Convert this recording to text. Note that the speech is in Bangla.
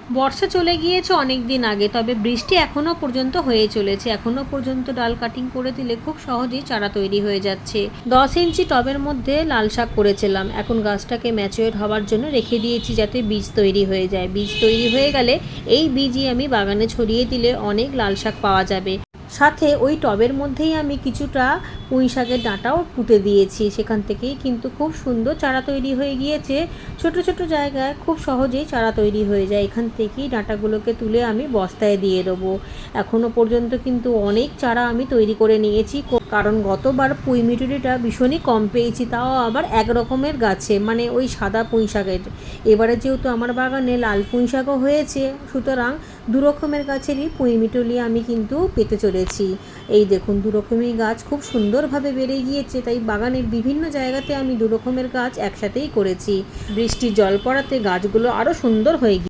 বর্ষা চলে গিয়েছে অনেক দিন আগে, তবে বৃষ্টি এখনও পর্যন্ত হয়ে চলেছে। এখনও পর্যন্ত ডাল কাটিং করে দিলে খুব সহজেই চারা তৈরি হয়ে যাচ্ছে। 10 ইঞ্চি টবের মধ্যে লাল শাক করেছিলাম। এখন গাছটাকে ম্যাচিওর হওয়ার জন্য রেখে দিয়েছি যাতে বীজ তৈরি হয়ে যায়। বীজ তৈরি হয়ে গেলে এই বীজই আমি বাগানে ছড়িয়ে দিলে অনেক লাল শাক পাওয়া যাবে। সাথে ওই টবের মধ্যেই আমি কিছুটা পুঁই শাকের ডাঁটাও পুঁতে দিয়েছি। সেখান থেকেই কিন্তু খুব সুন্দর চারা তৈরি হয়ে গিয়েছে। ছোট ছোট জায়গায় খুব সহজেই চারা তৈরি হয়ে যায়। এখান থেকেই ডাঁটাগুলোকে তুলে আমি বস্তায় দিয়ে দেবো। এখনও পর্যন্ত কিন্তু অনেক চারা আমি তৈরি করে নিয়েছি, কারণ গতবার পুঁই মিটুরিটা ভীষণই কম পেয়েছি, তাও আবার এক রকমের গাছে, মানে ওই সাদা পুঁই শাকের। এবারে যেহেতু আমার বাগানে লাল পুঁই শাকও হয়েছে, সুতরাং দু রকমের গাছেরই পুঁই মিটুলি আমি কিন্তু পেতে চলেছি। এই দেখুন, দু রকমের গাছ খুব সুন্দরভাবে বেড়ে গিয়েছে, তাই বাগানের বিভিন্ন জায়গাতে আমি দু রকমের গাছ একসাথেই করেছি। বৃষ্টির জল পড়াতে গাছগুলো আরও সুন্দর হয়ে গিয়েছে।